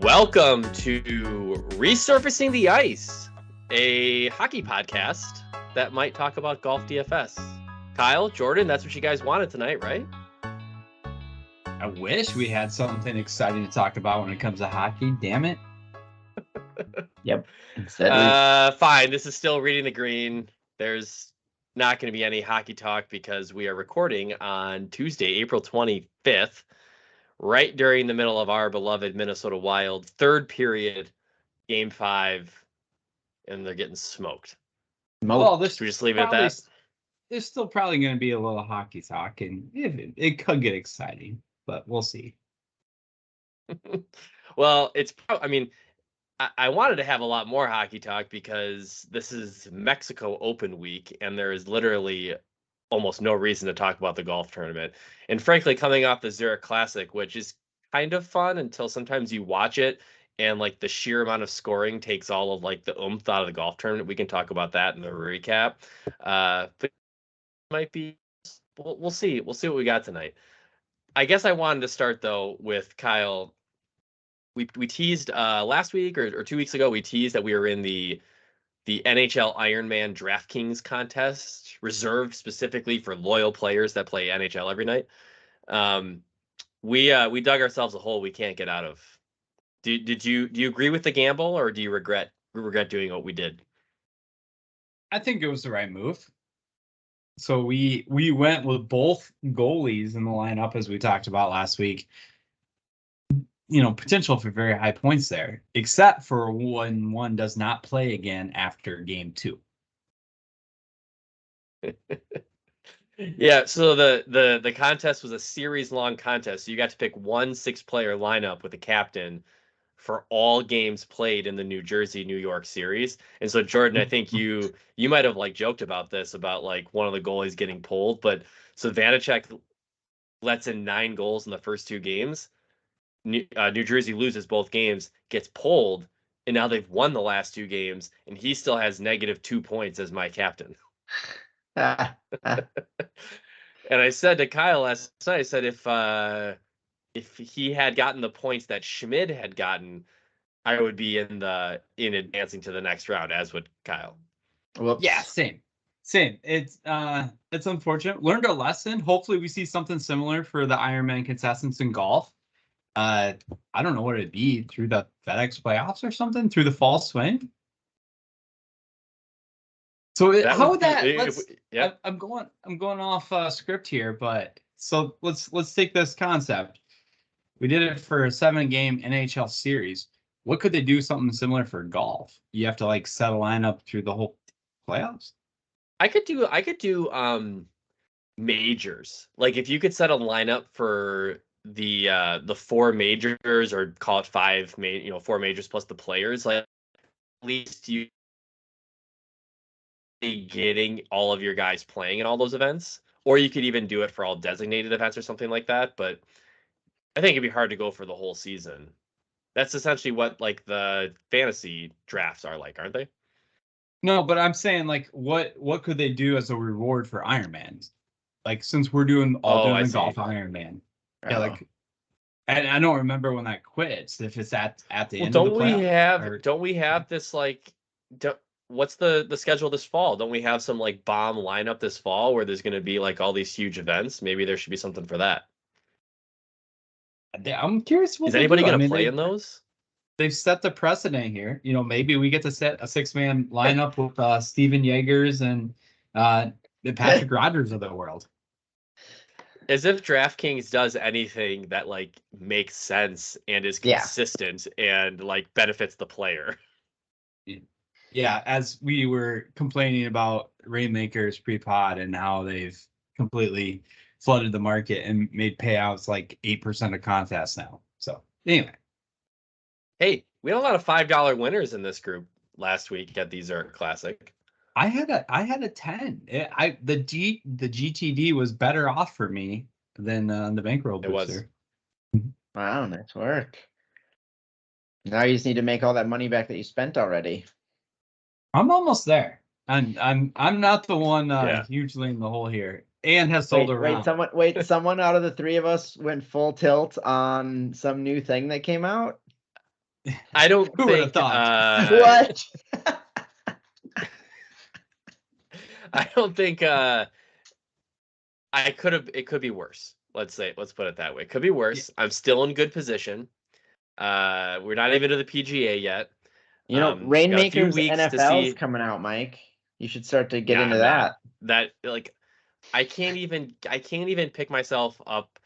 Welcome to Resurfacing the Ice, a hockey podcast that might talk about golf DFS. Kyle, Jordan, that's what you guys wanted tonight, right? I wish we had something exciting to talk about when it comes to hockey. Damn it. Yep. Instead, fine. This is still Reading the Green. There's not going to be any hockey talk because we are recording on Tuesday, April 25th. Right during the middle of our beloved Minnesota Wild third period, Game 5, and they're getting smoked. Well, Should we just leave it at that? There's still probably going to be a little hockey talk, and it could get exciting, but we'll see. Well, I wanted to have a lot more hockey talk because this is Mexico Open week, and there is literally almost no reason to talk about the golf tournament. And frankly, coming off the Zurich Classic, which is kind of fun until sometimes you watch it and like the sheer amount of scoring takes all of like the oomph out of the golf tournament. We can talk about that in the recap. But it might be, we'll see. We'll see what we got tonight. I guess I wanted to start though with Kyle. We teased last week or 2 weeks ago, we teased that we were in the NHL Ironman DraftKings contest, reserved specifically for loyal players that play NHL every night. We dug ourselves a hole we can't get out of. Do you agree with the gamble, or do you regret doing what we did? I think it was the right move. So we went with both goalies in the lineup, as we talked about last week. You know, potential for very high points there, except for when one does not play again after game 2. Yeah, so the contest was a series-long contest. So you got to pick one 6-player lineup with a captain for all games played in the New Jersey-New York series. And so Jordan, I think you might have like joked about this, about like one of the goalies getting pulled, but so Vanacek lets in 9 goals in the first 2 games. New Jersey loses both games, gets pulled, and now they've won the last 2 games, and he still has -2 points as my captain. And I said to Kyle last night, I said if he had gotten the points that Schmid had gotten, I would be in advancing to the next round, as would Kyle. Whoops. Yeah, same. It's unfortunate. Learned a lesson. Hopefully we see something similar for the Ironman contestants in golf. I don't know what it'd be, through the FedEx playoffs or something, through the fall swing. So how would that? I'm going off script here, but so let's take this concept. We did it for a 7-game NHL series. What could they do something similar for golf? You have to like set a lineup through the whole playoffs. I could do majors. Like if you could set a lineup for the 4 majors, or call it 5 4 majors plus the players, like at least you getting all of your guys playing in all those events, or you could even do it for all designated events or something like that. But I think it'd be hard to go for the whole season. That's essentially what like the fantasy drafts are like, aren't they? No, but I'm saying like what could they do as a reward for Ironman? Like since we're doing the golf Ironman. Yeah, like, and I don't remember when that quits. If it's at the end of the playoff. Don't we have this like? What's the schedule this fall? Don't we have some like bomb lineup this fall where there's going to be like all these huge events? Maybe there should be something for that. I'm curious. Is anybody going to play in those? They've set the precedent here. You know, maybe we get to set a 6-man lineup with Steven Yeagers and the Patrick Rogers of the world. As if DraftKings does anything that like makes sense and is consistent and like benefits the player. Yeah, as we were complaining about Rainmakers pre-pod and how they've completely flooded the market and made payouts like 8% of contests now. So anyway. Hey, we had a lot of $5 winners in this group last week at the Zurich Classic. I had a 10. The GTD was better off for me than the bankroll booster. Wow, nice work. Now you just need to make all that money back that you spent already. I'm almost there. I'm not the one hugely in the hole here. And has sold around. Someone out of the 3 of us went full tilt on some new thing that came out. I don't Who would have think thought? What? I don't think it could be worse. Let's put it that way. It could be worse. I'm still in good position. We're not even to the PGA yet. You know, Got a few Rainmakers weeks to NFL's see. coming out, Mike. You should start to get Yeah, into man. that. That like I can't even pick myself up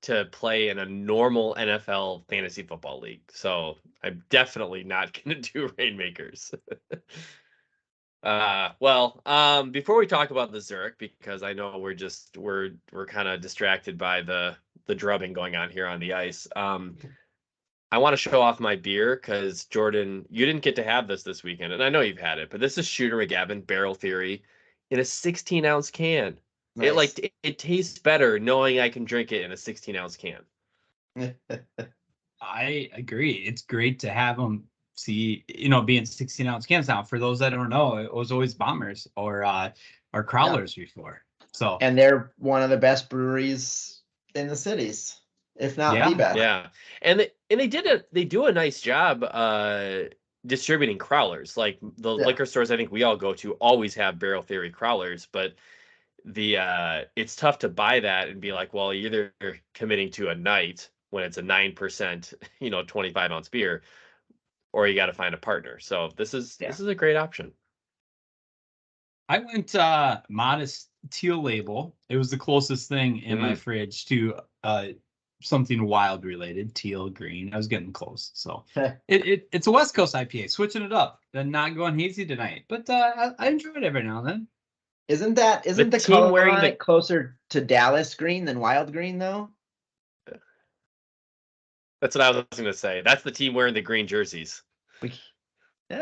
to play in a normal NFL fantasy football league. So I'm definitely not going to do Rainmakers. Before we talk about the Zurich, because I know we're kind of distracted by the drubbing going on here on the ice. I want to show off my beer because Jordan, you didn't get to have this weekend, and I know you've had it, but this is Shooter McGavin Barrel Theory in a 16-ounce can. Nice. It tastes better knowing I can drink it in a 16-ounce can. I agree. It's great to have them be in 16-ounce cans now. For those that don't know, it was always Bombers or Crowlers before. So And they're one of the best breweries in the cities, if not the best. Yeah, and they do a nice job distributing Crowlers. Like the liquor stores I think we all go to always have Barrel Theory Crowlers, but it's tough to buy that and be like, well, either you're committing to a night when it's a 9%, 25-ounce beer, or you got to find a partner. So this is a great option. I went Modist Teal label. It was the closest thing in my fridge to something wild related. Teal green. I was getting close. So it's a West Coast IPA, switching it up and not going hazy tonight. But I enjoy it every now and then. Isn't the color wearing it closer to Dallas green than wild green though? That's what I was going to say. That's the team wearing the green jerseys. That's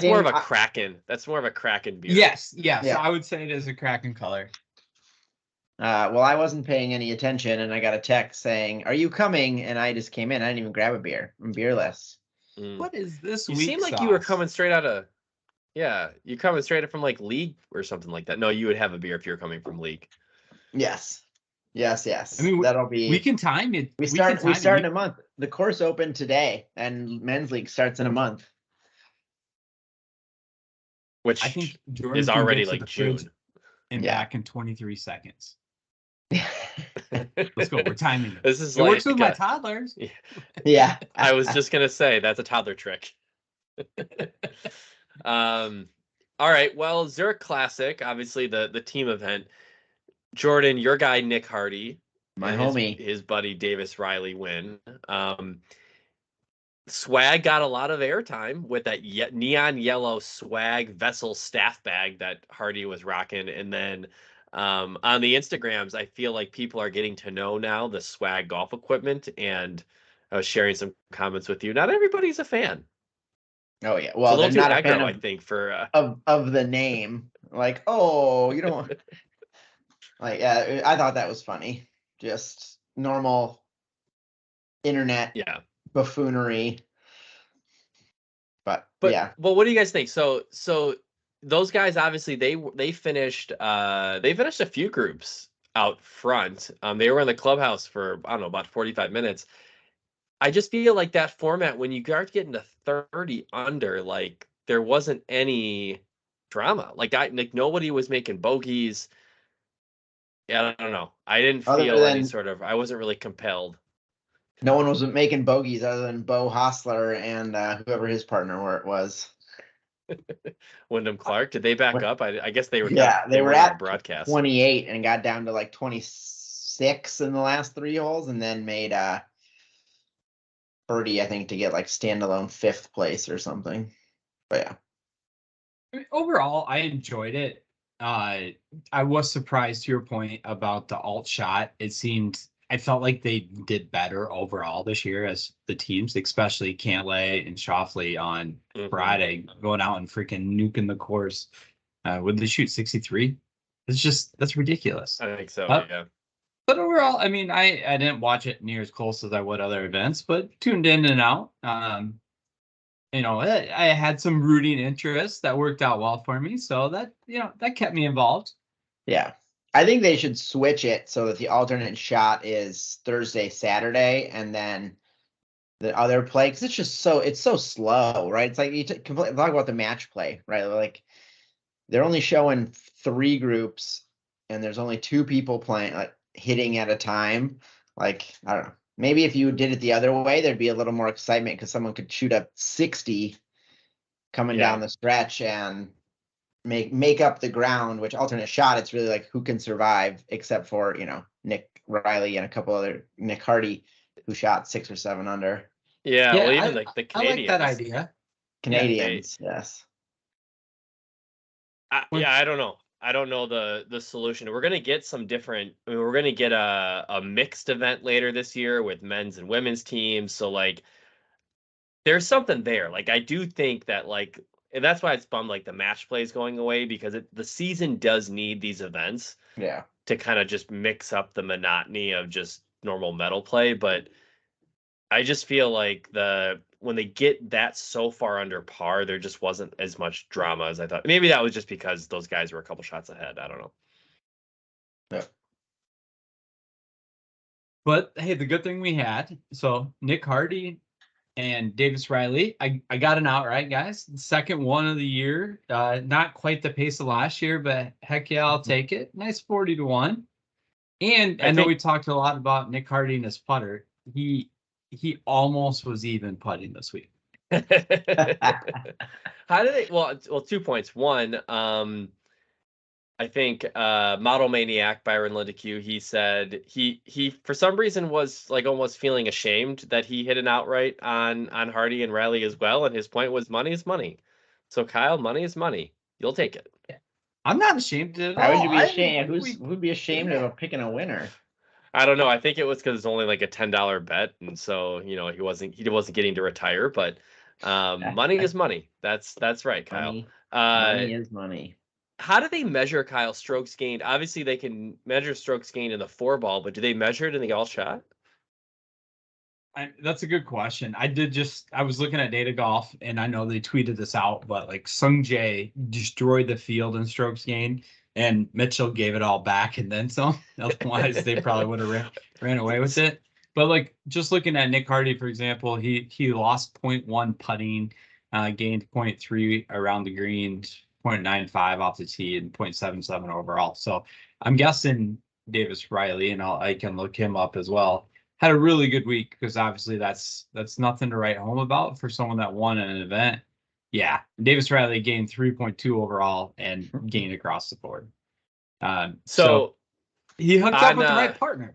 more of a Kraken. That's more of a Kraken beer. Yes. I would say it is a Kraken color. Well, I wasn't paying any attention, and I got a text saying, "Are you coming?" And I just came in. I didn't even grab a beer. I'm beerless. What is this? You seem like you were coming straight out of. Yeah, you coming straight from like league or something like that. No, you would have a beer if you're coming from league. Yes. I mean, that'll be. We can time it. We start in a month. The course opened today, and men's league starts in a month. Which I think Jordan is already like June. And back in 23 seconds. Let's go. We're timing it. This is it works with my toddlers. Yeah. I was just gonna say that's a toddler trick. All right. Well, Zurich Classic, obviously the team event. Jordan, your guy Nick Hardy, my homie, his buddy Davis Riley win. Swag got a lot of airtime with that neon yellow Swag Vessel staff bag that Hardy was rocking, and then on the Instagrams, I feel like people are getting to know now the Swag golf equipment, and I was sharing some comments with you. Not everybody's a fan. Oh yeah, well, they're not a fan I think for of the name. Like, oh, you don't. Like, yeah, I thought that was funny. Just normal internet buffoonery. But yeah. Well, what do you guys think? So those guys obviously they finished a few groups out front. They were in the clubhouse for I don't know about 45 minutes. I just feel like that format when you start getting to 30 under, like there wasn't any drama. Like nobody was making bogeys. Yeah, I don't know. I didn't feel any sort of. I wasn't really compelled. No one was making bogeys other than Bo Hostler and whoever his partner was. Wyndham Clark. Did they back up? I guess they were. Yeah, they were at broadcast 28 and got down to like 26 in the last 3 holes, and then made birdie, I think, to get like standalone 5th place or something. But yeah. I mean, overall, I enjoyed it. I was surprised to your point about the alt shot. I felt like they did better overall this year as the teams, especially Cantlay and Shoffley on Friday, going out and freaking nuking the course. Would they shoot 63? That's ridiculous. I think so, yeah. But overall, I mean, I didn't watch it near as close as I would other events, but tuned in and out. I had some rooting interest that worked out well for me, so that that kept me involved. Yeah, I think they should switch it so that the alternate shot is Thursday, Saturday, and then the other play, because it's so slow, right? It's like you talk about the match play, right? Like they're only showing 3 groups, and there's only 2 people playing, like hitting at a time. Like I don't know. Maybe if you did it the other way, there'd be a little more excitement because someone could shoot up 60 coming down the stretch and make up the ground. Which alternate shot, it's really like who can survive, except for Nick Riley and a couple other Nick Hardy who shot 6 or 7 under. Yeah, well, even like the I like that Canadians. idea. Canadians, yes. Yeah, I don't know. I don't know the solution. We're gonna get some different. I mean, we're gonna get a mixed event later this year with men's and women's teams. So like, there's something there. Like, I do think that like, and that's why it's bummed like the match play is going away, because the season does need these events. Yeah. To kind of just mix up the monotony of just normal metal play, but I just feel like when they get that so far under par, there just wasn't as much drama as I thought. Maybe that was just because those guys were a couple shots ahead. I don't know. Yeah. But hey, the good thing we had, so Nick Hardy and Davis Riley, I got an outright, guys. The second one of the year. Not quite the pace of last year, but heck yeah, I'll take it. Nice 40-1. And I know we talked a lot about Nick Hardy and his putter. He almost was even putting this week. How did they? Well, 2 points. One, I think Model Maniac Byron Lindeque, he said he for some reason was like almost feeling ashamed that he hit an outright on Hardy and Riley as well, and his point was money is money. So Kyle, money is money. You'll take it. I'm not ashamed of it. Why would you be ashamed? Who'd be ashamed of picking a winner? I don't know. I think it was because it's only like a $10 bet, and so he wasn't getting to retire. But money is money. That's right, Kyle. Money is money. How do they measure, Kyle, strokes gained? Obviously, they can measure strokes gained in the 4-ball, but do they measure it in the all shot? That's a good question. I was looking at Data Golf, and I know they tweeted this out, but like Sung Jae destroyed the field in strokes gained, and Mitchell gave it all back and then some. Otherwise, they probably would have ran away with it. But like just looking at Nick Hardy, for example, he lost 0.1 putting, gained 0.3 around the greens, 0.95 off the tee, and 0.77 overall. So I'm guessing Davis Riley, and I can look him up as well, had a really good week, because obviously that's nothing to write home about for someone that won an event. Yeah, Davis Riley gained 3.2 overall and gained across the board. So he hooked up with the right partner.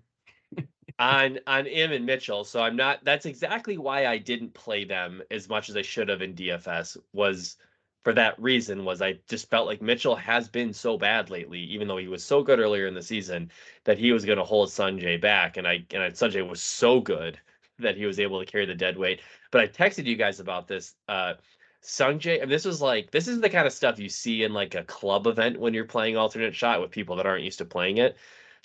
on Im and Mitchell. So that's exactly why I didn't play them as much as I should have in DFS, was for that reason. Was I just felt like Mitchell has been so bad lately, even though he was so good earlier in the season, that he was going to hold Sungjae back. And Sungjae was so good that he was able to carry the dead weight. But I texted you guys about this. Sungjae, and this is the kind of stuff you see in like a club event when you're playing alternate shot with people that aren't used to playing it.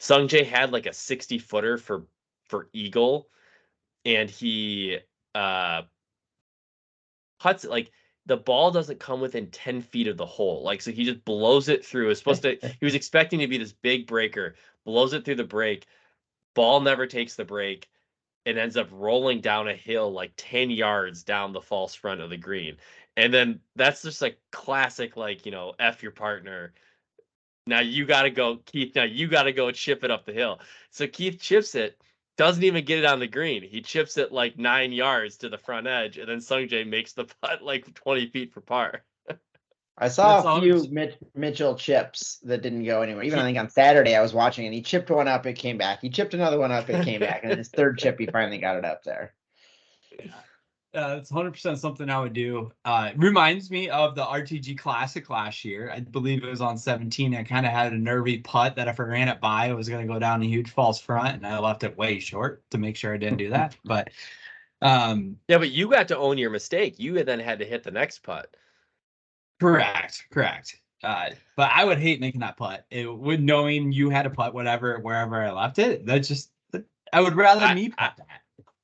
Sungjae had like a 60-footer for eagle, and he putts it like the ball doesn't come within 10 feet of the hole. Like, so he just blows it through. He was expecting to be this big breaker, blows it through the break. Ball never takes the break. It ends up rolling down a hill like 10 yards down the false front of the green. And then that's just like classic, like, F your partner. Now you got to go, Keith. Now you got to go chip it up the hill. So Keith chips it, doesn't even get it on the green. He chips it like 9 yards to the front edge, and then Sungjae makes the putt like 20 feet for par. I saw a few Mitchell chips that didn't go anywhere. Even I think on Saturday I was watching, and he chipped one up, it came back. He chipped another one up, it came back, and then his third chip, he finally got it up there. It's 100% something I would do. It reminds me of the RTG Classic last year. I believe it was on 17. I kind of had a nervy putt that if I ran it by, it was going to go down a huge false front, and I left it way short to make sure I didn't do that. But yeah, but you got to own your mistake. You then had to hit the next putt. Correct. But I would hate making that putt. Knowing you had a putt, wherever I left it. I would rather me putt that.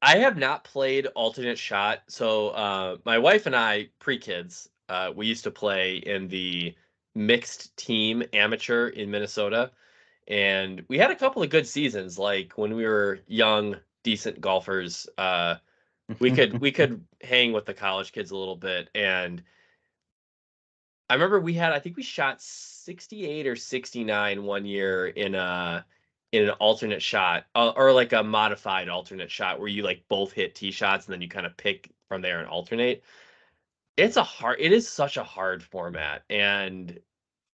I have not played alternate shot. So my wife and I, pre-kids, we used to play in the mixed team amateur in Minnesota. And we had a couple of good seasons, like when we were young, decent golfers. We could hang with the college kids a little bit. And I remember I think we shot 68 or 69 one year in an alternate shot, or like a modified alternate shot where you like both hit tee shots and then you kind of pick from there and alternate. It is such a hard format, and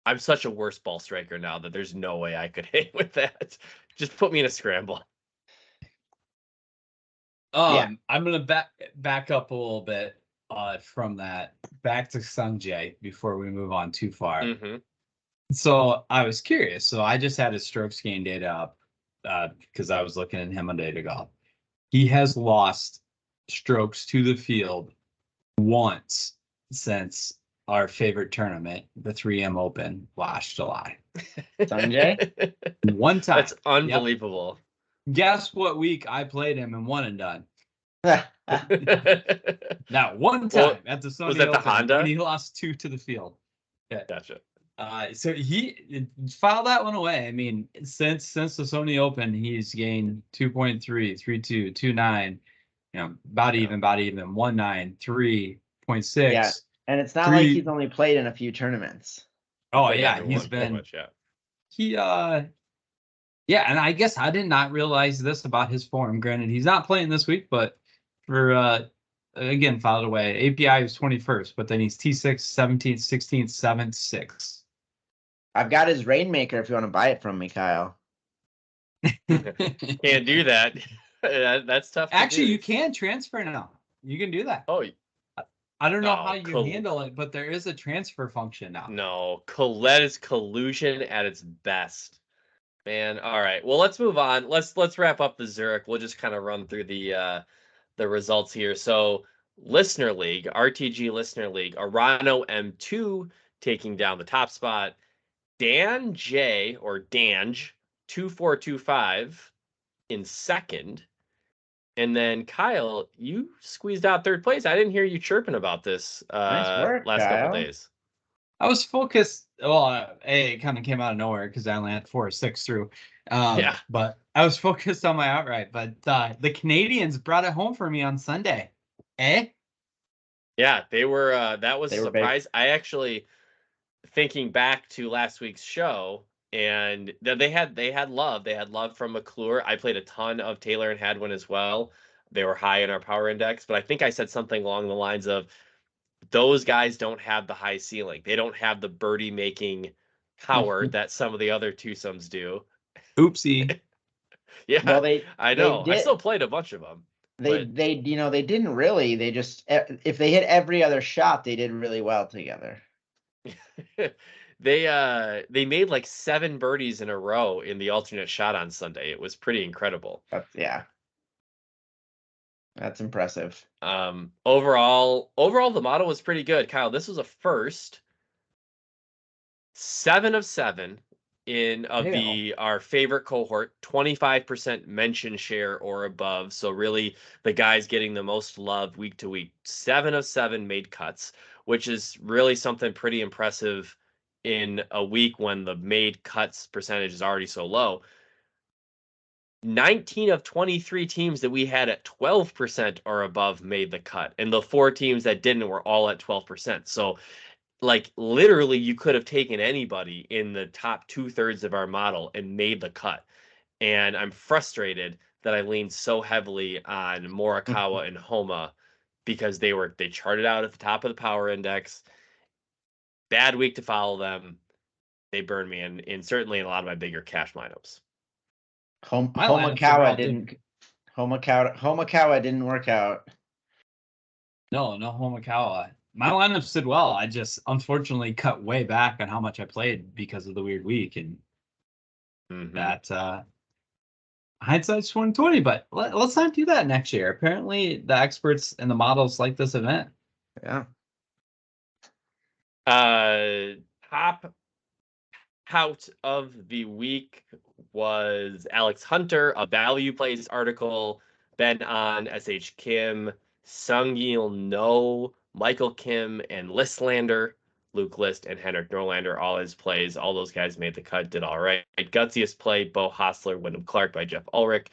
I'm such a worse ball striker now that there's no way I could hang with that. Just put me in a scramble. Yeah. I'm gonna back up a little bit from that back to Sungjae before we move on too far. Mm-hmm. So I was curious. So I just had his strokes gain data up because I was looking at him on Data Golf. He has lost strokes to the field once since our favorite tournament, the 3M Open last July. Sanjay? One time. That's unbelievable. Yep. Guess what week I played him and won and done? Now, one time at the Sony was that Open, the Honda? when he lost 2 to the field. Yeah. Gotcha. So he filed that one away. I mean, since the Sony Open, he's gained 2.3, 3.2, 2.9, about even, 1.9, 3.6. Yeah, and it's not 3. like he's only played in a few tournaments. Oh yeah, he's been. Much, yeah. Yeah, and I guess I did not realize this about his form. Granted, he's not playing this week, but for again filed away. API was 21st, but then he's T6, 17th, 16th, 7th, 6th. I've got his Rainmaker if you want to buy it from me, Kyle. Can't do that. That's tough. Actually, you can transfer now. You can do that. Oh, I don't know how you handle it, but there is a transfer function now. No, Colette is collusion at its best. Man, all right. Well, let's move on. Let's wrap up the Zurich. We'll just kind of run through the results here. So, Listener League, RTG Listener League, Arano M2 taking down the top spot. Dan J or Danj 2425 in second. And then Kyle, you squeezed out third place. I didn't hear you chirping about this Nice work, last Kyle. couple days. I was focused. Well, it kind of came out of nowhere because I only had 4 or 6 through. Yeah. But I was focused on my outright. But the Canadians brought it home for me on Sunday. Yeah, they were. That was a surprise. Big. I actually, thinking back to last week's show, and they had love. They had love from McClure. I played a ton of Taylor and had one as well. They were high in our power index, but I think I said something along the lines of, those guys don't have the high ceiling. They don't have the birdie making power that some of the other twosomes do. Oopsie. Yeah, well, I know. I still played a bunch of them. They didn't really. They just, if they hit every other shot, they did really well together. They made like 7 birdies in a row in the alternate shot on Sunday. It was pretty incredible. That's impressive. Overall the model was pretty good. Kyle, this was a first 7 of 7 our favorite cohort, 25% mention share or above. So really the guys getting the most love week to week. 7 of 7 made cuts, which is really something pretty impressive in a week when the made cuts percentage is already so low. 19 of 23 teams that we had at 12% or above made the cut, and the 4 teams that didn't were all at 12%. So like literally you could have taken anybody in the top 2/3 of our model and made the cut. And I'm frustrated that I leaned so heavily on Morikawa and Homa because they charted out at the top of the power index. Bad week to follow them. They burned me in certainly in a lot of my bigger cash lineups. Homakawa didn't work out. No Homakawa. My lineups did well. I just unfortunately cut way back on how much I played because of the weird week, and that hindsight's 2020. But let's not do that next year. Apparently, the experts and the models like this event. Yeah. Top out of the week was Alex Hunter, a value plays article, Ben on, SH Kim, Sung Yil No, Michael Kim, and Lislander. Luke List, and Henrik Norlander. All his plays, all those guys made the cut, did all right. Gutsiest play, Bo Hostler, Wyndham Clark by Jeff Ulrich.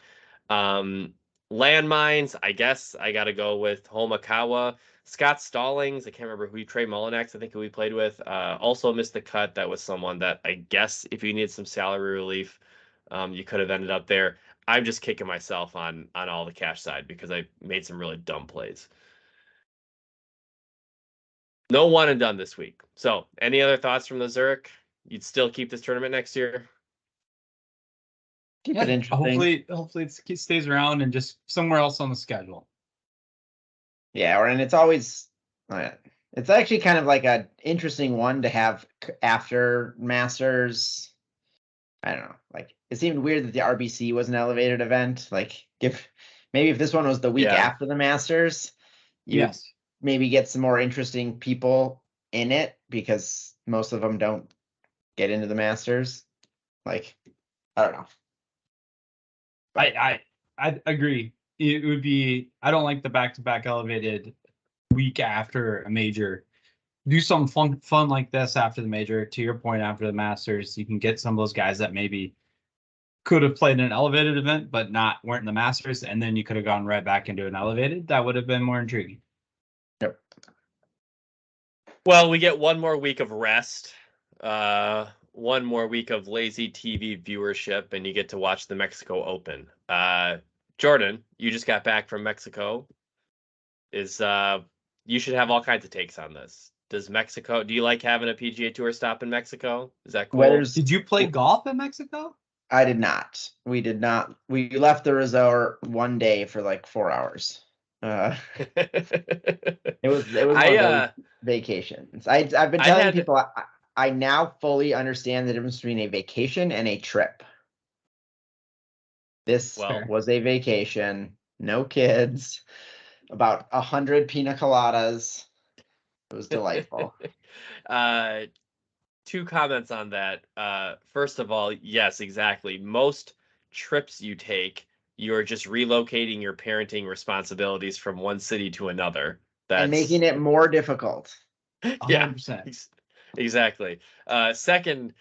Landmines, I guess I got to go with Homakawa. Scott Stallings, I can't remember who, Trey Mullinax, I think who we played with, also missed the cut. That was someone that I guess if you need some salary relief, you could have ended up there. I'm just kicking myself on all the cash side because I made some really dumb plays. No one and done this week. So any other thoughts from the Zurich? You'd still keep this tournament next year? Keep it interesting. Hopefully it stays around and just somewhere else on the schedule. Yeah, and it's always, it's actually kind of like an interesting one to have after Masters. I don't know. Like, it seemed weird that the RBC was an elevated event. Like, maybe if this one was the week after the Masters, you maybe get some more interesting people in it because most of them don't get into the Masters. Like, I don't know. I agree. It would be, I don't like the back-to-back elevated week after a major. Do something fun like this after the major. To your point, after the Masters, you can get some of those guys that maybe could have played in an elevated event, but weren't in the Masters, and then you could have gone right back into an elevated. That would have been more intriguing. Yep. Well, we get one more week of rest, one more week of lazy TV viewership, and you get to watch the Mexico Open. Jordan, you just got back from Mexico. You should have all kinds of takes on this. Do you like having a PGA Tour stop in Mexico? Is that cool? Did you play golf in Mexico? I did not. We did not. We left the resort one day for like 4 hours. It was one of those vacations. I've been telling people I now fully understand the difference between a vacation and a trip. This was a vacation. No kids. About 100 pina coladas. It was delightful. 2 comments on that. First of all, yes, exactly. Most trips you take, you're just relocating your parenting responsibilities from one city to another. And making it more difficult. 100%. Exactly. Second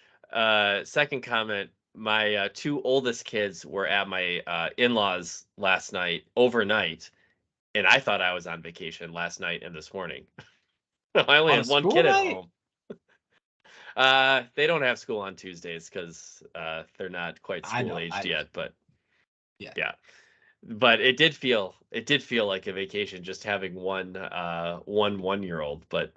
comment. My 2 oldest kids were at my in-laws last night, overnight, and I thought I was on vacation last night and this morning. I only had one kid at home. They don't have school on Tuesdays because they're not quite school aged yet. But yeah. But it did feel like a vacation just having one 1-year-old. But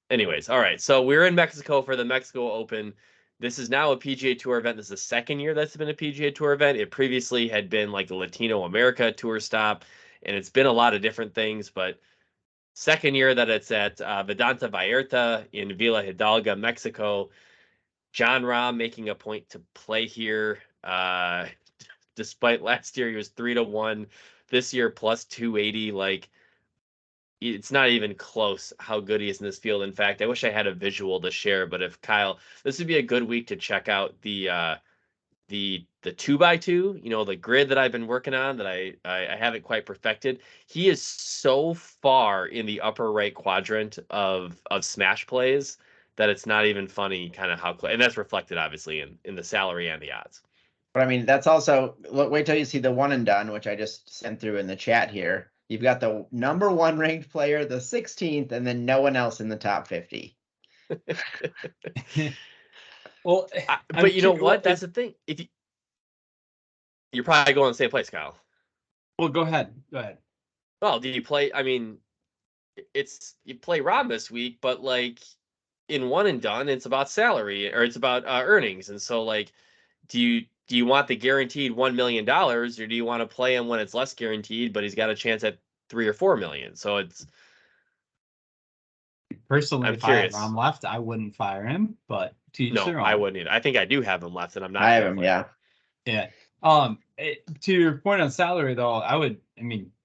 anyways, all right. So we're in Mexico for the Mexico Open. This is now a PGA Tour event. This is the second year that's been a PGA Tour event. It previously had been like a Latino America Tour stop, and it's been a lot of different things. But second year that it's at Vedanta Vallarta in Villa Hidalga, Mexico. John Rahm making a point to play here. Despite last year he was 3-1, this year plus 280. Like, it's not even close how good he is in this field. In fact, I wish I had a visual to share, but if Kyle, this would be a good week to check out the 2x2, the grid that I've been working on that I haven't quite perfected. He is so far in the upper right quadrant of smash plays that it's not even funny kind of how close, and that's reflected obviously in the salary and the odds. But I mean, that's also, wait till you see the one and done, which I just sent through in the chat here. You've got the number 1 ranked player, the 16th, and then no one else in the top 50. Well, but you know what? That's the thing. If you're probably going to the same place, Kyle. Well, go ahead. Well, do you play? I mean, you play Rahm this week, but like in one and done, it's about salary or it's about earnings, and so like, do you want the guaranteed $1 million, or do you want to play him when it's less guaranteed, but he's got a chance at $3 or $4 million? So it's personally, if I had Rahm left, I wouldn't fire him. But I wouldn't either. I think I do have him left, and I'm not. I have him, yeah. To your point on salary, though,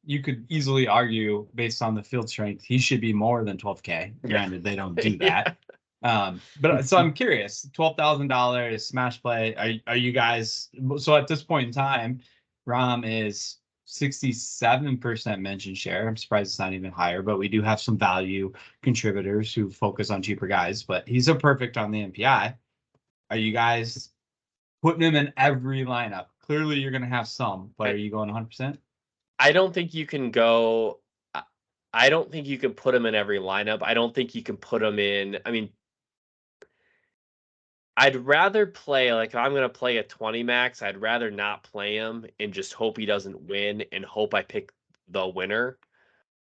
you could easily argue based on the field strength, he should be more than $12K. Granted, they don't do that. But so I'm curious, $12,000 smash play. Are you guys? So at this point in time, Rahm is 67% mention share. I'm surprised it's not even higher, but we do have some value contributors who focus on cheaper guys, but he's a perfect on the MPI. Are you guys putting him in every lineup? Clearly you're going to have some, but are you going 100%? I don't think you can go. I don't think you can put him in every lineup. I don't think you can put him in. I mean, I'd rather play, like, if I'm going to play a 20 max, I'd rather not play him and just hope he doesn't win and hope I pick the winner.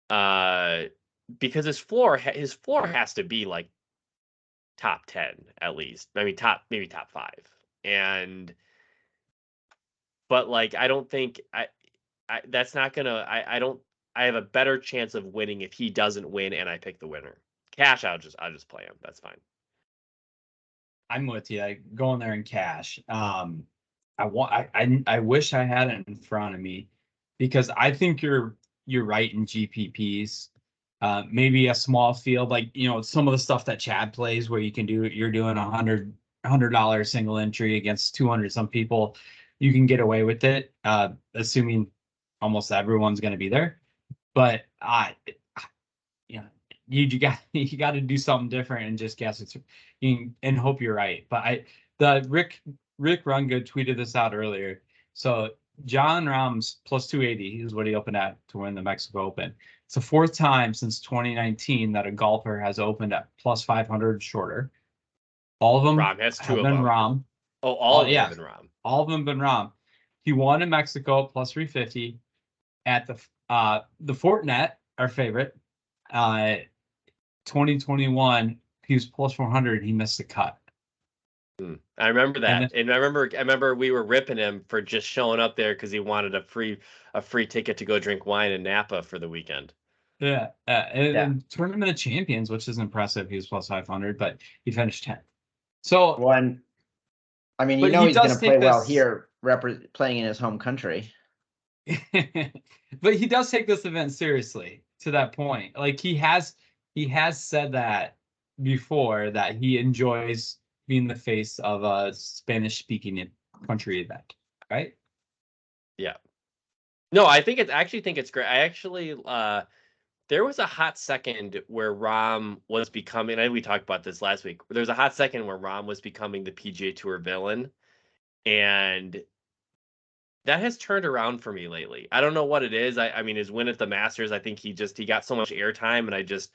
Because his floor has to be like top 10 at least. I mean, maybe top 5. But like, I don't think that's not going to, I have a better chance of winning if he doesn't win and I pick the winner. Cash, I'll just play him. That's fine. I'm with you. I go in there in cash. I wish I had it in front of me because I think you're right in GPPs. Maybe a small field, like, some of the stuff that Chad plays where you're doing $100 single entry against 200 some people, you can get away with it, assuming almost everyone's going to be there. But you got to do something different and just guess it's and hope you're right. But Rick Rungood tweeted this out earlier. So John Rahm's plus 280 is what he opened at to win the Mexico Open. It's the 4th time since 2019 that a golfer has opened at plus 500 shorter. All of them Rahm has 2 have of been them. Rahm. All of them have been Rahm. All of them have been Rahm. He won in Mexico plus 350 at the Fortinet, our favorite. 2021, he was plus 400. He missed the cut. I remember that, and I remember we were ripping him for just showing up there because he wanted a free ticket to go drink wine in Napa for the weekend. Yeah, and Tournament of Champions, which is impressive. He was plus 500, but he finished 10th. So one, I mean, he's going to play well here, playing in his home country. But he does take this event seriously to that point. Like he has said that before, that he enjoys being the face of a Spanish-speaking country event, right? Yeah. No, I actually think it's great. I actually, there was a hot second where Rahm was becoming, I know we talked about this last week, there was a hot second where Rahm was becoming the PGA Tour villain, and that has turned around for me lately. I don't know what it is. I mean, his win at the Masters, I think he got so much airtime, and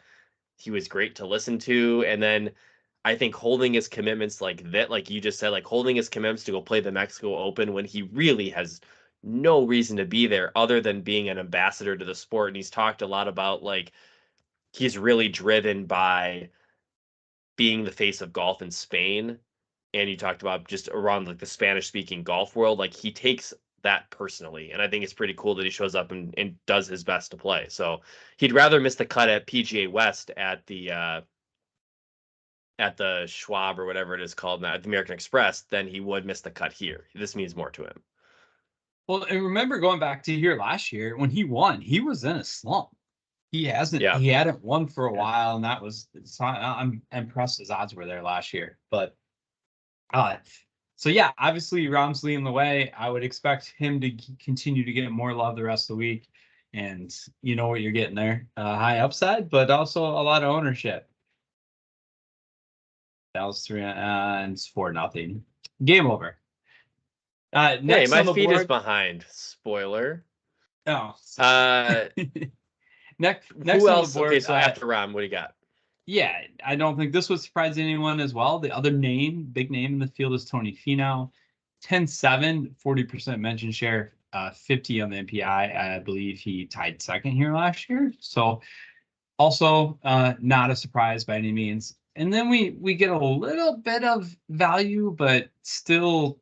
he was great to listen to. And then I think holding his commitments like that, like you just said, like holding his commitments to go play the Mexico Open when he really has no reason to be there other than being an ambassador to the sport. And he's talked a lot about, like, he's really driven by being the face of golf in Spain. And you talked about just around like the Spanish speaking golf world, like he takes that personally. And I think it's pretty cool that he shows up and does his best to play. So he'd rather miss the cut at PGA West at the Schwab or whatever it is called now, at the American Express, than he would miss the cut here. This means more to him. Well, and remember going back to here last year when he won, he was in a slump. He hadn't won for a while, and I'm impressed his odds were there last year. But so yeah, obviously Rahm's leading the way. I would expect him to continue to get more love the rest of the week, and you know what you're getting there. High upside, but also a lot of ownership. That was 3 and it's 4-0. Game over. Next my on the feed board, is behind. Spoiler. Oh. Next who on else? the board, Okay, so after Rahm, what do you got? Yeah, I don't think this would surprise anyone as well. The other big name in the field is Tony Finau. 10-7, 40% mention share, 50 on the MPI. I believe he tied second here last year. So also not a surprise by any means. And then we get a little bit of value, but still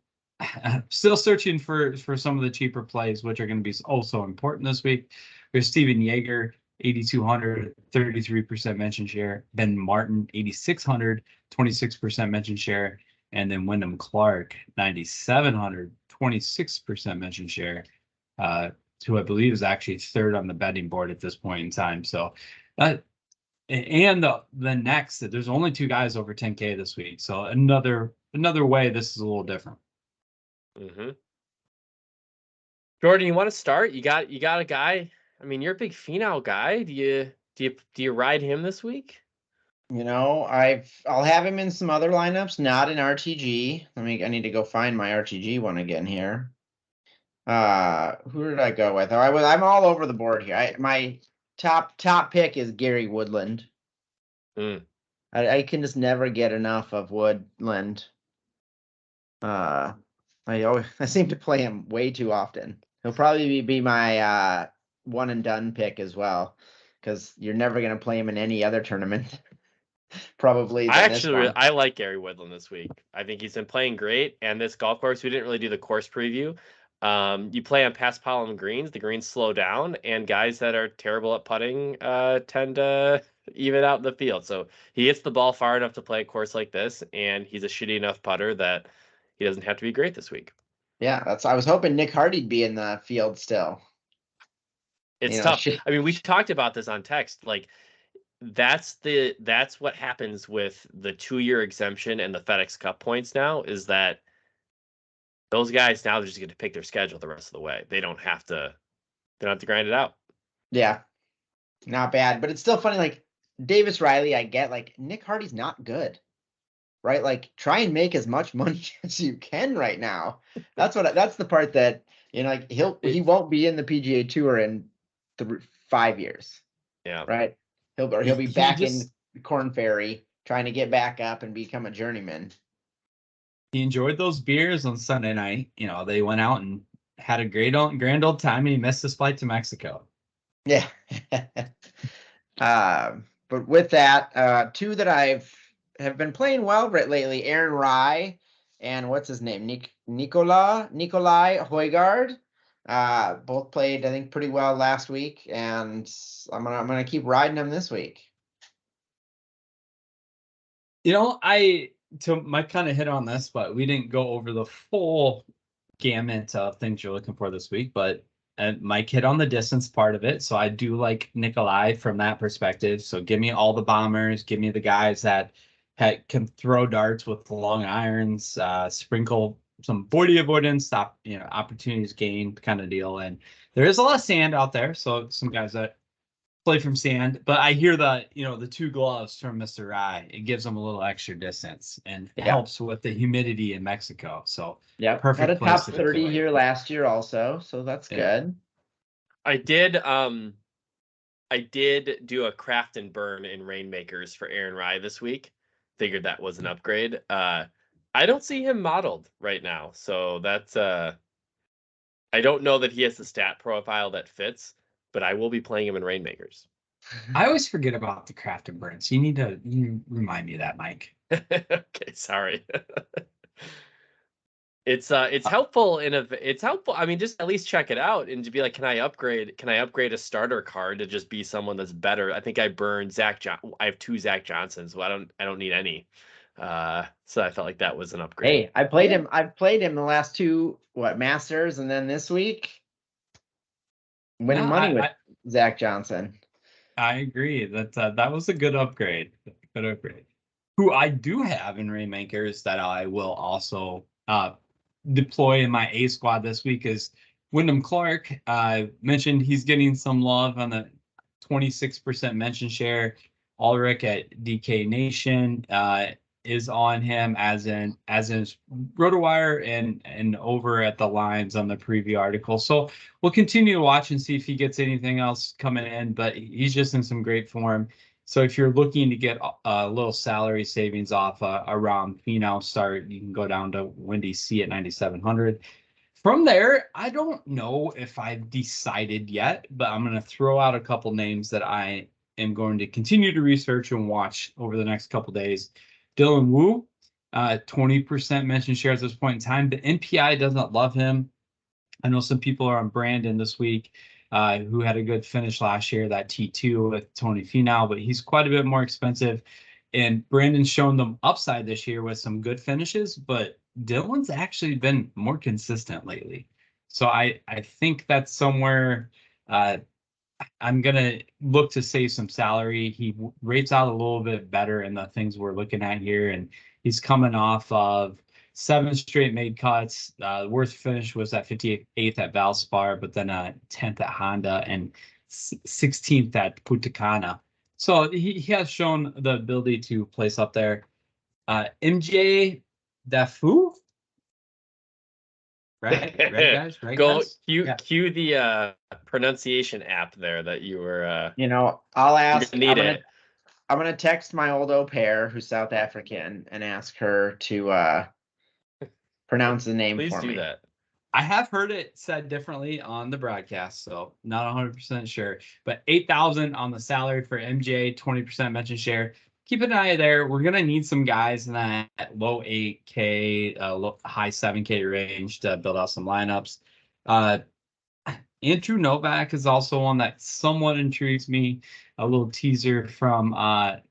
searching for some of the cheaper plays, which are going to be also important this week. There's Steven Yeager, 8,200, 33% mention share. Ben Martin, 8,600, 26% mention share. And then Wyndham Clark, 9,700, 26% mention share, who I believe is actually third on the betting board at this point in time. So, and the next, there's only 2 guys over 10K this week. So another way this is a little different. Mm-hmm. Jordan, you want to start? You got a guy. I mean, you're a big Finau guy. Do you ride him this week? I'll have him in some other lineups, not in RTG. I need to go find my RTG one again here. Who did I go with? I'm all over the board here. My top pick is Gary Woodland. I can just never get enough of Woodland. I seem to play him way too often. He'll probably be my one and done pick as well, because you're never gonna play him in any other tournament. Probably than this one. I like Gary Woodland this week. I think he's been playing great. And this golf course, we didn't really do the course preview. You play on paspalum greens, the greens slow down, and guys that are terrible at putting tend to even out in the field. So he hits the ball far enough to play a course like this, and he's a shitty enough putter that he doesn't have to be great this week. Yeah, I was hoping Nick Hardy'd be in the field still. It's tough. I mean, we talked about this on text. Like, that's what happens with the 2-year exemption and the FedEx Cup points now, is that those guys now just get to pick their schedule the rest of the way. They don't have to grind it out. Yeah. Not bad, but it's still funny. Like Davis Riley, I get, like, Nick Hardy's not good, right? Like, try and make as much money as you can right now. That's the part that, like, he won't be in the PGA Tour in 5 years. Yeah. Right. He'll be back in Corn Ferry trying to get back up and become a journeyman. He enjoyed those beers on Sunday night. They went out and had a grand old time, and he missed his flight to Mexico. Yeah. But with that, two that have been playing well lately, Aaron Rai and what's his name? Nikolai Højgaard. Both played, I think, pretty well last week, and I'm gonna keep riding them this week. I might kind of hit on this, but we didn't go over the full gamut of things you're looking for this week. But Mike hit on the distance part of it, so I do like Nikolai from that perspective. So give me all the bombers, give me the guys that can throw darts with long irons, sprinkle some body avoidance, stop, opportunities gained kind of deal. And there is a lot of sand out there, so some guys that play from sand. But I hear the 2 gloves from Mr. Rai. It gives them a little extra distance, and it helps with the humidity in Mexico. So yeah, perfect. Had a top 30 here last year also, so that's good. I did do a craft and burn in Rainmakers for Aaron Rai this week. Figured that was an upgrade. I don't see him modeled right now, so that's I don't know that he has the stat profile that fits, but I will be playing him in Rainmakers. I always forget about the craft and burns. You need to remind me of that, Mike. Okay, sorry. It's helpful it's helpful. I mean, just at least check it out and to be like, can I upgrade a starter card to just be someone that's better? I think I burned I have 2 Zach Johnsons, so I don't need any. So I felt like that was an upgrade. Hey, I've played him the last 2 Masters, and then this week winning money with Zach Johnson. I agree that was a good upgrade. Who I do have in Rainmakers that I will also deploy in my A squad this week is Wyndham Clark. I mentioned he's getting some love on the 26% mention share. Ulrich at DK Nation is on him as in RotoWire and over at the lines on the preview article. So we'll continue to watch and see if he gets anything else coming in, but he's just in some great form. So if you're looking to get a little salary savings off around Finau start, you can go down to Wendy C at 9,700. From there, I don't know if I've decided yet, but I'm going to throw out a couple names that I am going to continue to research and watch over the next couple days. Dylan Wu, 20% mention share at this point in time. The NPI doesn't love him. I know some people are on Brandon this week, who had a good finish last year, that T2 with Tony Finau, but he's quite a bit more expensive. And Brandon's shown them upside this year with some good finishes, but Dylan's actually been more consistent lately. So I think that's somewhere I'm going to look to save some salary. He rates out a little bit better in the things we're looking at here. And he's coming off of 7 straight made cuts. Worst finish was at 58th at Valspar, but then 10th at Honda and 16th at Punta Cana. So he has shown the ability to place up there. MJ Dafu, right guys, right Go guys? cue the pronunciation app there that you were I'll ask. need it. I'm gonna text my old au pair who's South African and ask her to pronounce the name Please for do me. that. I have heard it said differently on the broadcast, so not 100% sure. But 8,000 on the salary for MJ, 20% mention share. Keep an eye there. We're gonna need some guys in that low 8K, high 7K range to build out some lineups. Andrew Novak is also one that somewhat intrigues me. A little teaser from my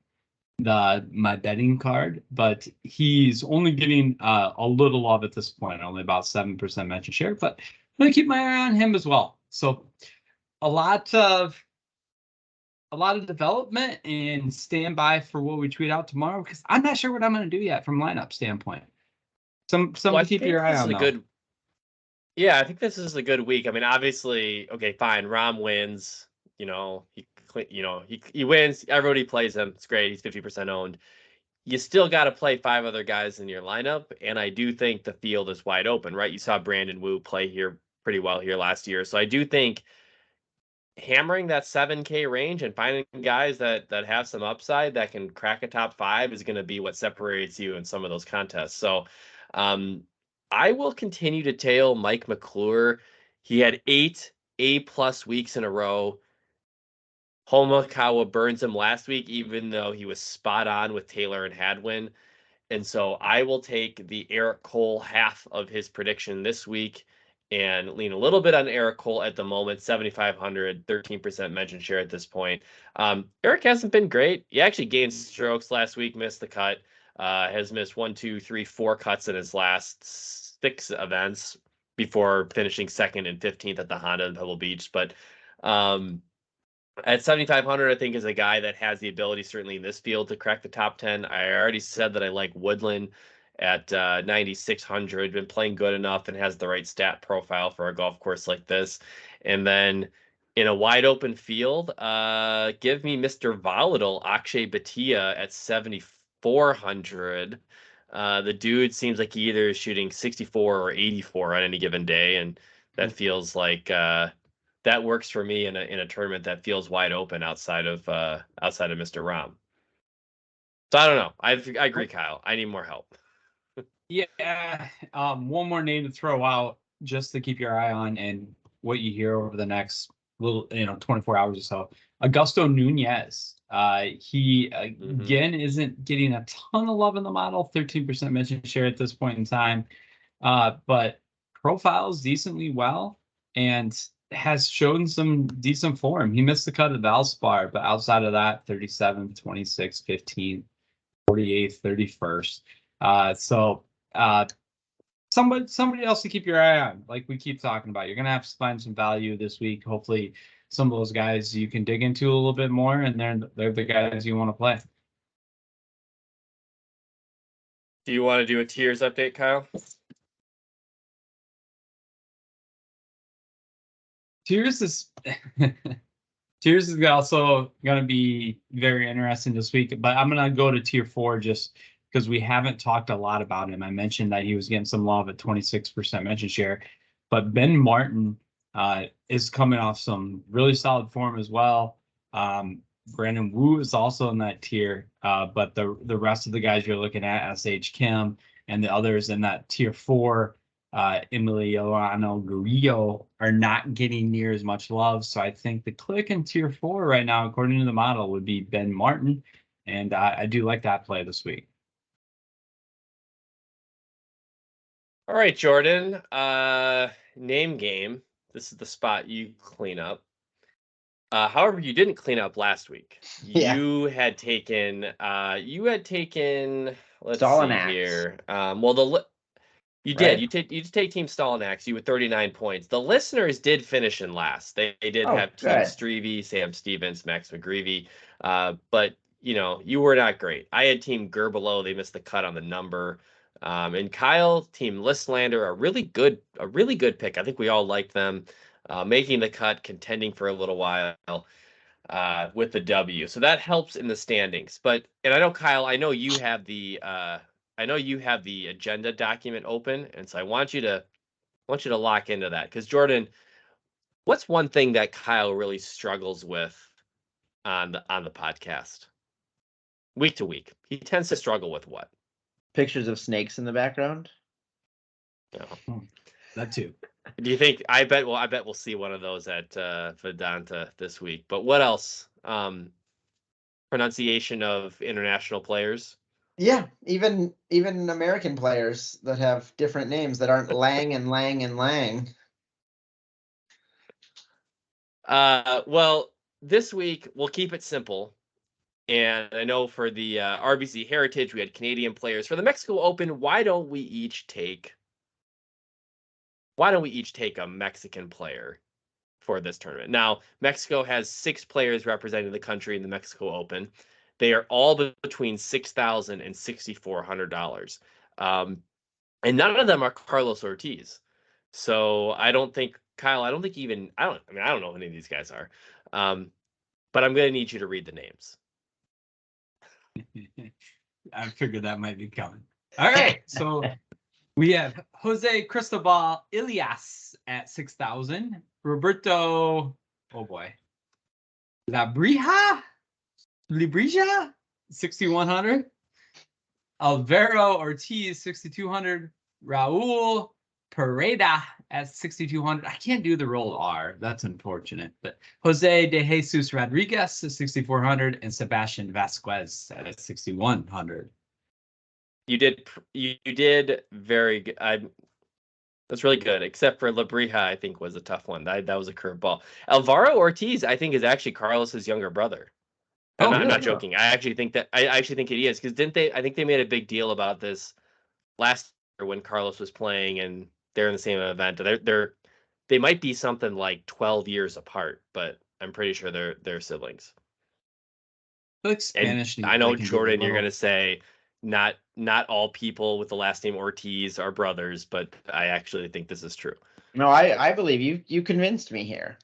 betting card, but he's only getting a little love at this point, only about 7% mention share. But I'm gonna keep my eye on him as well. So a lot of development, and stand by for what we tweet out tomorrow, because I'm not sure what I'm gonna do yet from lineup standpoint. Some to keep your eye on though. Yeah, I think this is a good week. I mean, obviously, okay, fine. Rahm wins. He wins. Everybody plays him. It's great. He's 50% owned. You still got to play 5 other guys in your lineup, and I do think the field is wide open, right? You saw Brandon Wu play here pretty well here last year, so I do think hammering that 7K range and finding guys that have some upside that can crack a top 5 is going to be what separates you in some of those contests. So, I will continue to tail Mike McClure. He had 8 A+ weeks in a row. Homakawa burns him last week, even though he was spot on with Taylor and Hadwin. And so I will take the Eric Cole half of his prediction this week and lean a little bit on Eric Cole at the moment, 7,500, 13% mention share at this point. Eric hasn't been great. He actually gained strokes last week, missed the cut, has missed 1, 2, 3, 4 cuts in his last 6 events before finishing 2nd and 15th at the Honda in Pebble Beach. But at 7,500, I think is a guy that has the ability, certainly in this field, to crack the top 10. I already said that I like Woodland at 9,600. Been playing good enough and has the right stat profile for a golf course like this. And then in a wide open field, give me Mr. Volatile, Akshay Bhatia at 7,400. The dude seems like he either is shooting 64 or 84 on any given day, and that feels like that works for me in a tournament that feels wide open outside of Mr. Rahm. So I don't know. I agree, Kyle. I need more help. Yeah. One more name to throw out just to keep your eye on and what you hear over the next 24 hours or so. Augusto Nunez. He again isn't getting a ton of love in the model. 13% mention share at this point in time, but profiles decently well and has shown some decent form. He missed the cut at Valspar, but outside of that, 37th, 26th, 15th, 48th, 31st. Somebody else to keep your eye on, like we keep talking about. You're gonna have to find some value this week. Hopefully, some of those guys you can dig into a little bit more, and they're the guys you want to play. Do you want to do a tiers update, Kyle? Tiers is also going to be very interesting this week, but I'm going to go to tier 4 just because we haven't talked a lot about him. I mentioned that he was getting some love at 26% mention share, but Ben Martin is coming off some really solid form as well. Brandon Wu is also in that tier, but the rest of the guys you're looking at, SH Kim and the others in that tier 4, Emiliano Grillo, are not getting near as much love. So I think the click in tier 4 right now, according to the model, would be Ben Martin. And I do like that play this week. All right, Jordan. Name game. This is the spot you clean up. However, you didn't clean up last week. Yeah. You had taken. Let's Stallinax. see here. You did. Right? You take Team Stallinax. You with 39 points. The listeners did finish in last. They did Oh, have Team good. Strevey, Sam Stevens, Max McGreevy. But you were not great. I had Team Gerbelo. They missed the cut on the number. And Kyle, Team Listlander, a really good pick. I think we all liked them, making the cut, contending for a little while with the W. So that helps in the standings. And I know Kyle, I know you have the agenda document open, and so I want you to lock into that, because Jordan, what's one thing that Kyle really struggles with on the podcast week to week? He tends to struggle with what? Pictures of snakes in the background. No. That too. Do you think? I bet we'll see one of those at Vedanta this week. But what else? Pronunciation of international players. Yeah, even American players that have different names that aren't Lang and Lang and Lang. Well, this week we'll keep it simple. And I know for the RBC Heritage, we had Canadian players. For the Mexico Open, why don't we each take a Mexican player for this tournament? Now, Mexico has 6 players representing the country in the Mexico Open. They are all between $6,000 and $6,400. And none of them are Carlos Ortiz. So I don't think, Kyle, I don't know who any of these guys are. But I'm going to need you to read the names. I figured that might be coming. All right, so we have Jose Cristobal Ilias at 6,000. Roberto, oh boy, Librija, 6,100. Alvaro Ortiz, 6,200. Raul Pereda at 6,200. I can't do the roll R. That's unfortunate. But Jose de Jesus Rodriguez at 6,400 and Sebastian Vasquez at 6,100. You did very good. That's really good, except for Lebrija, I think was a tough one. That was a curveball. Alvaro Ortiz, I think, is actually Carlos's younger brother. I'm not joking. I actually think he is, because didn't they? I think they made a big deal about this last year when Carlos was playing, and they're in the same event. They might be something like 12 years apart, but I'm pretty sure they're siblings. Like Spanish. I know, Jordan, you're gonna say not all people with the last name Ortiz are brothers, but I actually think this is true. No, I believe you. You convinced me here.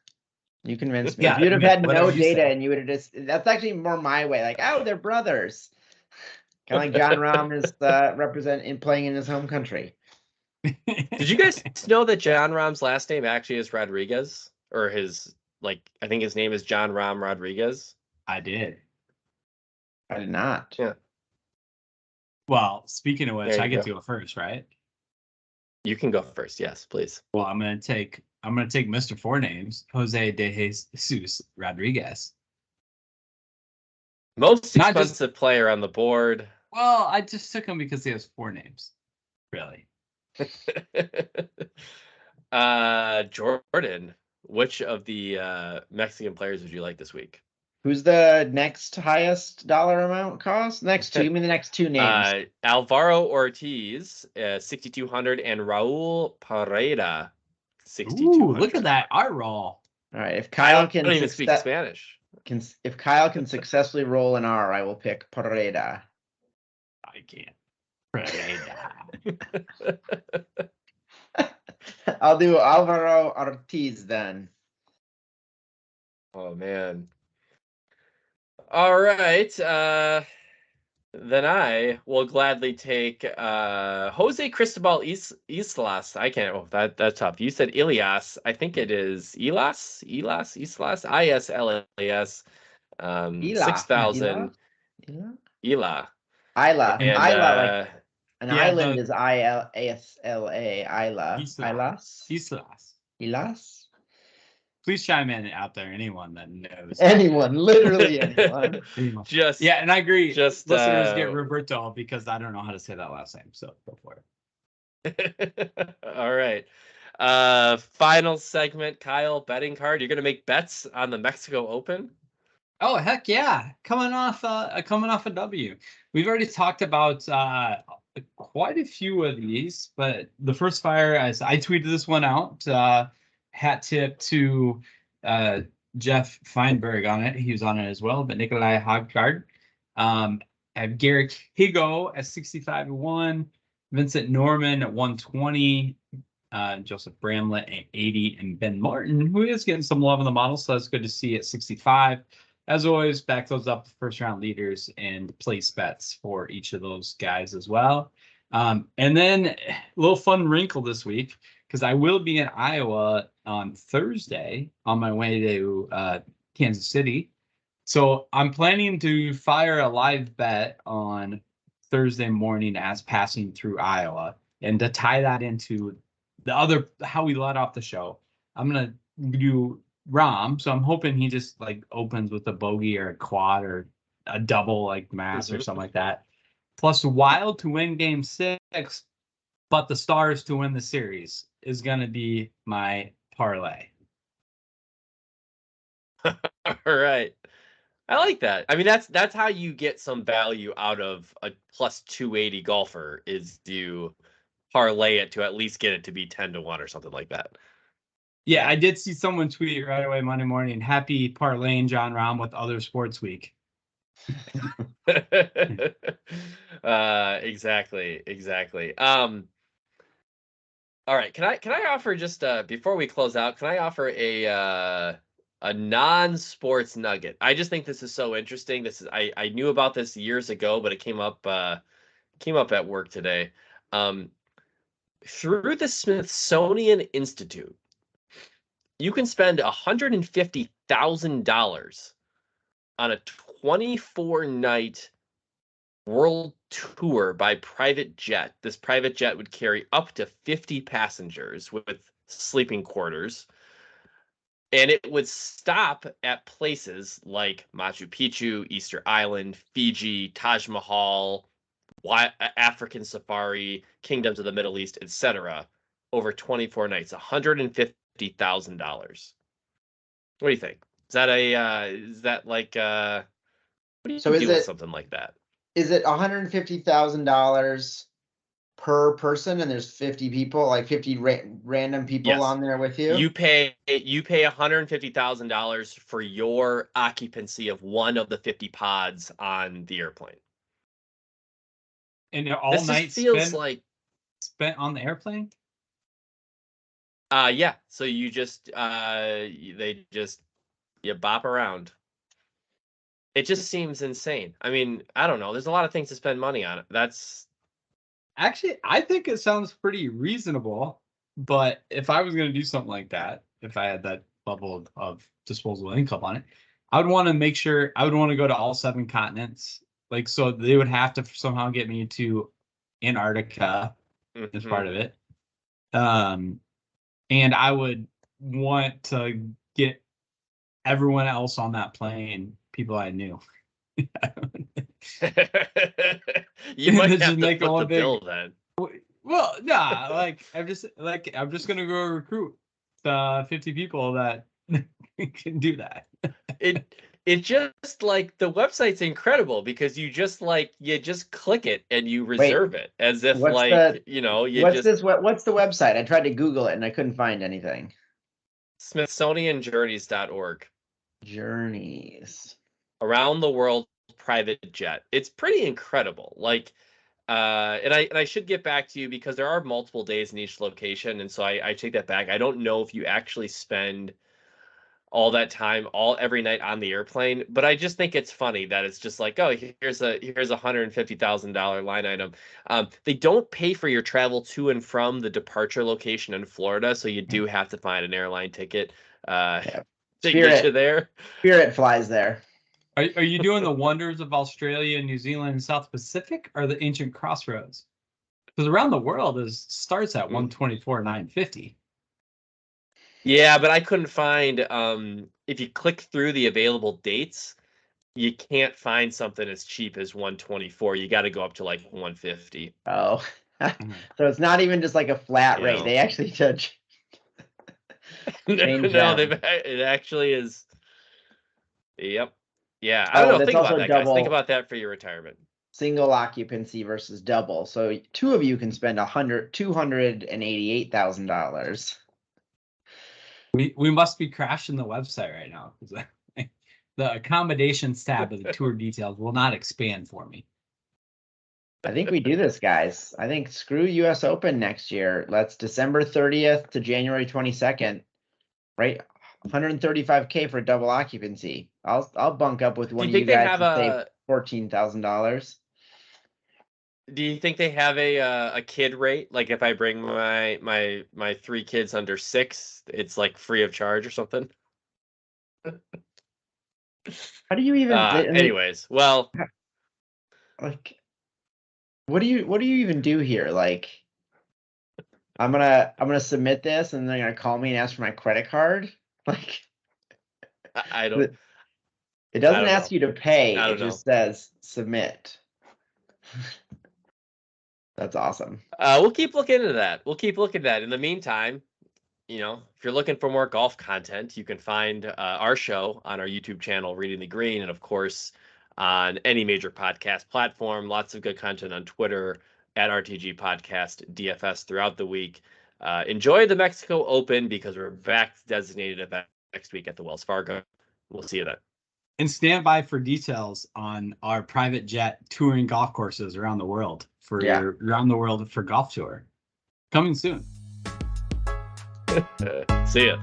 You convinced me. Yeah, if you'd have had no you data said. and you would have that's actually more my way. Like, oh, they're brothers. Kind of like John Rahm is playing in his home country. Did you guys know that John Rahm's last name actually is Rodriguez? Or I think his name is John Rahm Rodriguez? I did. I did not. Yeah. Well, speaking of which, I get go. to go first, right? You can go first. Yes, please. Well, I'm gonna take Mr. Four Names, Jose de Jesus Rodriguez. Most expensive player on the board. Well, I just took him because he has 4 names. Really. Jordan, which of the Mexican players would you like this week? Who's the next highest dollar amount cost? Next two. Give me the next 2 names. Alvaro Ortiz, 6,200, and Raul Pereda, 6,200. Ooh, look at that art roll. All right, if Kyle can, I don't even speak Spanish. If Kyle can successfully roll an R, I will pick Pereda. I can't. Pereda. I'll do Alvaro Ortiz then. Oh man. All right. Then I will gladly take Jose Cristobal Islas. I can't. Oh, that's tough. You said Ilias. I think it is Islas. ISLAS. ISLAS. 6,000. Ila. Isla. And, Isla, like an yeah, island is ILASLA. Isla. Islas. Ilas. Please chime in out there, anyone that knows. Anyone, literally anyone. Just Yeah, and I agree. Just listeners get Roberto because I don't know how to say that last name. So go for it. All right. Final segment, Kyle, betting card. You're gonna make bets on the Mexico Open? Oh heck yeah! Coming off a W. We've already talked about quite a few of these, but the first fire, as I tweeted this one out, hat tip to Jeff Feinberg on it. He was on it as well, but Nikolai Hoggaard. I have Garrick Higo at 65-1. Vincent Norman at 120. Joseph Bramlett at 80, and Ben Martin, who is getting some love in the model, so that's good to see at 65. As always, back those up the first round leaders and place bets for each of those guys as well. And then a little fun wrinkle this week, because I will be in Iowa on Thursday on my way to Kansas City. So I'm planning to fire a live bet on Thursday morning as passing through Iowa. And to tie that into the other, how we let off the show, I'm going to do Rom. So I'm hoping he just like opens with a bogey or a quad or a double like Mass or something like that. Plus Wild to win game 6, but the Stars to win the series is going to be my parlay. All right. I like that. I mean, that's how you get some value out of a plus 280 golfer, is you parlay it to at least get it to be 10-1 or something like that. Yeah, I did see someone tweet right away Monday morning, happy parlaying John Rahm with Other Sports Week. Exactly. All right, can I offer just before we close out, can I offer a non-sports nugget? I just think this is so interesting. This is I knew about this years ago, but it came up at work today. Through the Smithsonian Institute, you can spend $150,000 on a 24-night world tour by private jet. This private jet would carry up to 50 passengers with sleeping quarters. And it would stop at places like Machu Picchu, Easter Island, Fiji, Taj Mahal, African safari, kingdoms of the Middle East, etc. over 24 nights, $150,000. What do you think? Is that what do you do with something like that? Is it $150,000 per person, and there's 50 people, like 50 random people on there with you? You pay $150,000 for your occupancy of one of the 50 pods on the airplane. And all this night feels spent on the airplane? Yeah. So you just you bop around. It just seems insane. I mean, I don't know. There's a lot of things to spend money on. That's actually, I think it sounds pretty reasonable. But if I was going to do something like that, if I had that level of disposable income on it, I would want to make sure I would want to go to all 7 continents. Like, so they would have to somehow get me to Antarctica as part of it. And I would want to get everyone else on that plane, people I knew. You might have to put the bill then. Well, nah, I'm just gonna go recruit 50 people that can do that. It just like the website's incredible because you just click it and you reserve it as if what's the website? I tried to Google it and I couldn't find anything. SmithsonianJourneys.org. Journeys. Around the world private jet. It's pretty incredible. Like, and I should get back to you because there are multiple days in each location, and so I take that back. I don't know if you actually spend all that time every night on the airplane, but I just think it's funny that it's just like, oh, here's $150,000 line item. They don't pay for your travel to and from the departure location in Florida, so you do have to find an airline ticket to get you there. Spirit flies there. Are you doing the wonders of Australia, New Zealand, and South Pacific, or the ancient crossroads? Because around the world starts at 124,950. Yeah, but I couldn't find if you click through the available dates, you can't find something as cheap as 124. You got to go up to like 150. Oh, so it's not even just like a flat rate. They actually judge. It actually is. Yep. Yeah, I don't know. Think about that, guys. Think about that for your retirement. Single occupancy versus double. So 2 of you can spend $288,000. We must be crashing the website right now because the accommodations tab of the tour details will not expand for me. I think we do this, guys. I think screw US Open next year. Let's December 30th to January 22nd, right? 135K for double occupancy. I'll bunk up with Do one you of you think they guys have and save a? $14,000. Do you think they have a kid rate? Like if I bring my 3 kids under 6, it's like free of charge or something? How do you even I mean, Anyways, well, like what do you even do here? Like I'm gonna submit this and they're gonna call me and ask for my credit card? Like I don't it doesn't don't ask know. you to pay, I it don't know. just says submit. That's awesome. We'll keep looking into that. We'll keep looking at that. In the meantime, if you're looking for more golf content, you can find our show on our YouTube channel, Reading the Green, and of course on any major podcast platform. Lots of good content on Twitter at RTG Podcast DFS throughout the week. Enjoy the Mexico Open because we're back to designated event next week at the Wells Fargo. We'll see you then. And stand by for details on our private jet touring golf courses around the world for your around the world for golf tour. Coming soon. See ya.